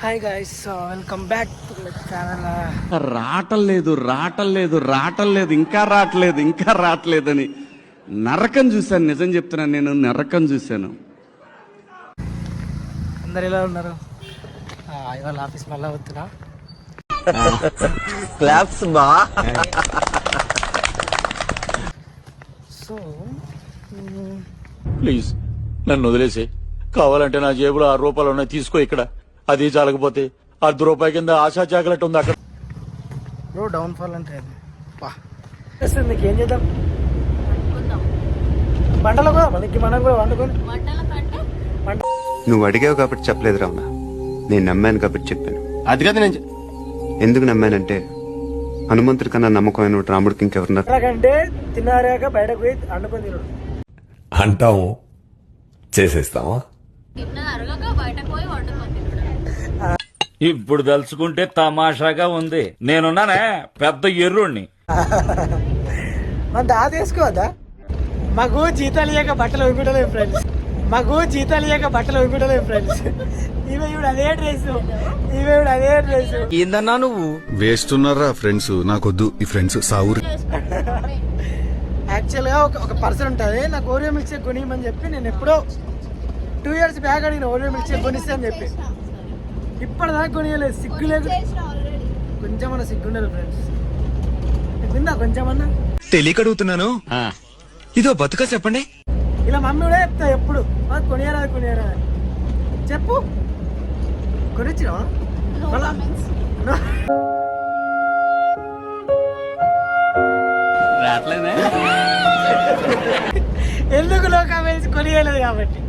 Hi guys, welcome back to my channel. రావటం లేదు ఇంకా రావట్లేదని నరకం చూశాను. నిజం చెప్తున్నాను, నేను నరకం చూశాను. అందరు ఎలా ఉన్నారు? ఇవాళ ఆఫీస్ మళ్ళా వస్తున్నా. క్లాప్స్ బా. సో ప్లీజ్ నన్ను వదిలేసి, కావాలంటే నా జేబులో 6 రూపాయలు ఉన్నాయి, తీసుకో. ఇక్కడ అది చాలకపోతే ₹10 కింద ఆశా చాకలెట్ ఉంది అక్కడ. బ్రో డౌన్ ఫాల్ అంటే అది నీకు ఏం చేద్దాం? బండలో కూడా మనకి మనం కూడా వండుకొని. నువ్వు అడిగావు కాబట్టి చెప్పలేదు రావునా, నేను నమ్మాను కాబట్టి చెప్పాను. అది కదా నేను ఎందుకు నమ్మానంటే హనుమంతుడి కన్నా నమ్మకమైన రాముడికి ఇంకెవరున్నారు? ఎలాగంటే తిన్నారాక బయటకు పోయి వండుకొని తినడు అంటాము, చేసేస్తావా? ఇప్పుడు తలుచుకుంటే తమాషాగా ఉంది. నేనున్నానే పెద్ద ఎర్రుణ్ణి. మన దా తీసుకోవద్దా? మాకు జీతాలు ఇయ్యక బట్టలు వండుకుంటలేము ఫ్రెండ్స్. ఇవే ఇప్పుడు అదే డ్రెస్, ఏందన్నా నువ్వు? వేస్తున్నారా ఫ్రెండ్స్? నాకొద్దు ఈ ఫ్రెండ్స్ సావురు. యాక్చువల్ గా ఒక పర్సన్ ఉంటుంది, నాకు ఓరియో మిల్క్ షేక్ కొనియమని చెప్పి నేను ఎప్పుడో 2 years బ్యాక్ అడిగిన ఓరియో మిల్క్ షేక్ కొనిస్తే అని చెప్పి. ఇప్పటిదాకా కొనియలేదు, సిగ్గులేదు. కొంచెమన్నా సిగ్గుండదు ఫ్రెండ్స్. విందా కొంచెమన్నా? తెలియకడుగుతున్నాను, ఇదో బతుక చెప్పండి. ఇలా మమ్మీ కూడా చెప్తా ఎప్పుడు, కొనియరా చెప్పు. కొనిచ్చినా ఎందుకు లో కామెంట్స్ కొనియలేదు కాబట్టి.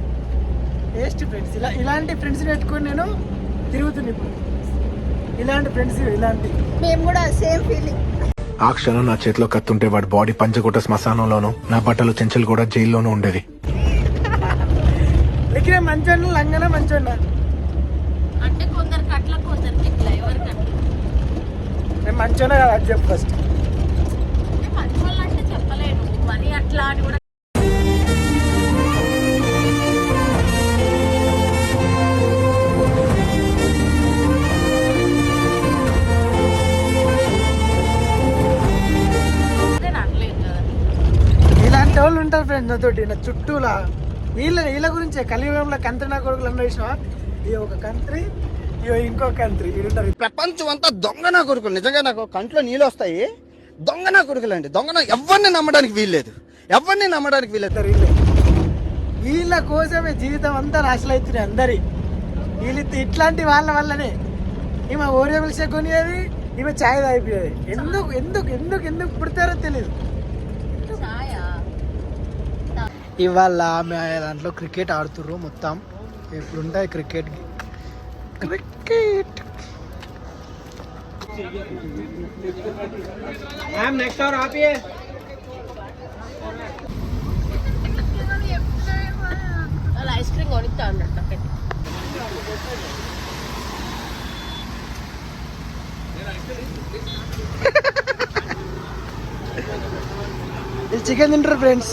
Waste friends. ఇలాంటి ఫ్రెండ్స్ పెట్టుకొని నేను తిరుగుతుంది ఇప్పుడు. ఇలాంటి ఫ్రెండ్స్ మేము కూడా సేమ్ ఫీలింగ్. ఆ క్షణం నా చేతిలో కత్తుంటే వాడి బాడీ పంచగుట్ట శ్మశానంలోను, నా బట్టలు చెంచలు కూడా జైల్లోనూ ఉండేది. లెక్కిన మంచోన్నా లంగన మంచోన్నా అంటే కొందరికి అట్లా, కొందరికి ఇట్లా. ఎవరికి అట్లా? నేను మంచోన్నా కదా అది చెప్పు ఫస్ట్. మంచి వాళ్ళు అంటే చెప్పలేను, మరి అట్లా అని కూడా. ఇలాంటి వాళ్ళు ఉంటారు ఫ్రెండ్స్ నాతోటి, నా చుట్టూలా. వీళ్ళ గురించే కలియుగంలో కంత్రి నా కొడుకులు అన్న విషయం. ఇది ఒక కంత్రి, ఇంకో కంత్రి. ప్రపంచం అంతా దొంగ నా కొడుకులు. నిజంగా నాకు కంట్లో నీళ్ళు వస్తాయి. దొంగ నా కొడుకులు అండి. ఎవరిని నమ్మడానికి వీల్లేదు. వీళ్ళ కోసమే జీవితం అంతా నాశనం అవుతున్నాయి అందరి. వీళ్ళు ఇట్లాంటి వాళ్ళ వల్లనే ఈమె ఓరియో మిల్క్ షేక్ కొనియేది, ఈమె ఛాయ్ తాగిపోయేది. ఎందుకు పుడతారో తెలియదు. ఇవాళ దాంట్లో క్రికెట్ ఆడుతుర్రు మొత్తం. ఎప్పుడుంటాయి క్రికెట్ నెక్స్ట్ అవర్ ఆపియే. ఐస్ క్రీమ్ కొనిస్తా అన్నట్టు. చికెన్ తింటారు ఫ్రెండ్స్.